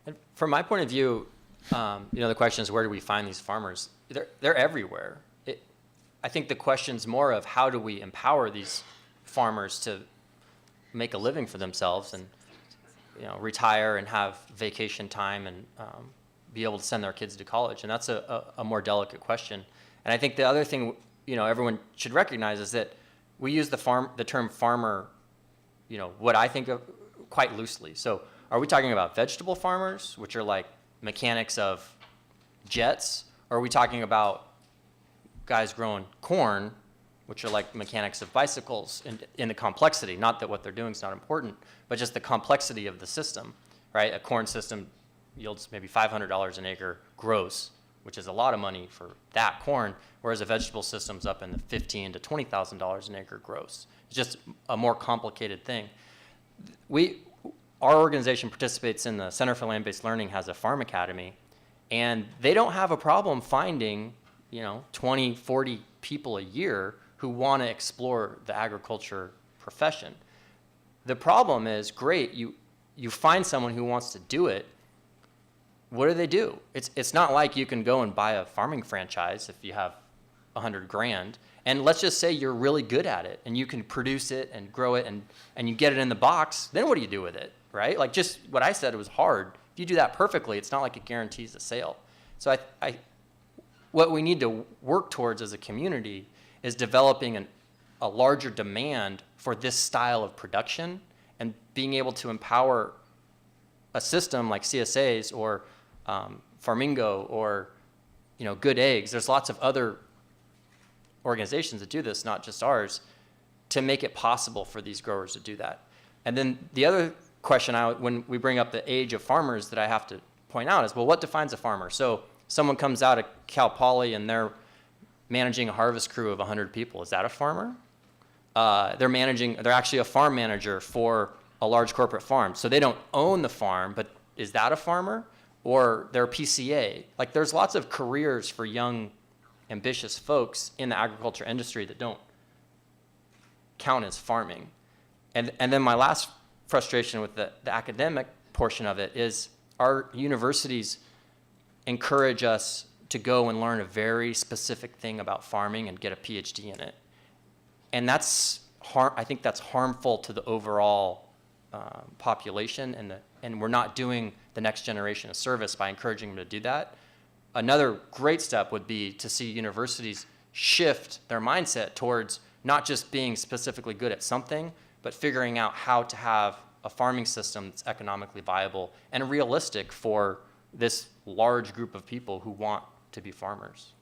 And from my point of view, the question is, where do we find these farmers? They're everywhere. I think the question's more of how do we empower these farmers to make a living for themselves and retire and have vacation time and be able to send their kids to college. And that's a more delicate question. And I think the other thing everyone should recognize is that we use the term farmer, what I think of quite loosely. So are we talking about vegetable farmers, which are like mechanics of jets, or are we talking about guys growing corn, which are like mechanics of bicycles in the complexity? Not that what they're doing is not important, but just the complexity of the system, right? A corn system yields maybe $500 an acre gross, which is a lot of money for that corn, whereas a vegetable system's up in the $15,000 to $20,000 an acre gross. It's just a more complicated thing. Our organization participates in the Center for Land-Based Learning, has a farm academy, and they don't have a problem finding 20, 40 people a year who want to explore the agriculture profession. The problem is, great, you find someone who wants to do it. What do they do? It's not like you can go and buy a farming franchise if you have $100,000. And let's just say you're really good at it and you can produce it and grow it and you get it in the box. Then what do you do with it, right? Like just what I said was hard. If you do that perfectly, it's not like it guarantees a sale. So what we need to work towards as a community is developing a larger demand for this style of production and being able to empower a system like CSAs or Farmingo or Good Eggs. There's lots of other organizations that do this, not just ours, to make it possible for these growers to do that. And then the other question, when we bring up the age of farmers, that I have to point out is, well, what defines a farmer? So someone comes out of Cal Poly and they're managing a harvest crew of 100 people. Is that a farmer? They're actually a farm manager for a large corporate farm. So they don't own the farm, but is that a farmer? Or they're PCA. Like there's lots of careers for young, ambitious folks in the agriculture industry that don't count as farming. And then my last frustration with the academic portion of it is our universities encourage us to go and learn a very specific thing about farming and get a PhD in it. And I think that's harmful to the overall population, and we're not doing the next generation a service by encouraging them to do that. Another great step would be to see universities shift their mindset towards not just being specifically good at something, but figuring out how to have a farming system that's economically viable and realistic for this large group of people who want to be farmers.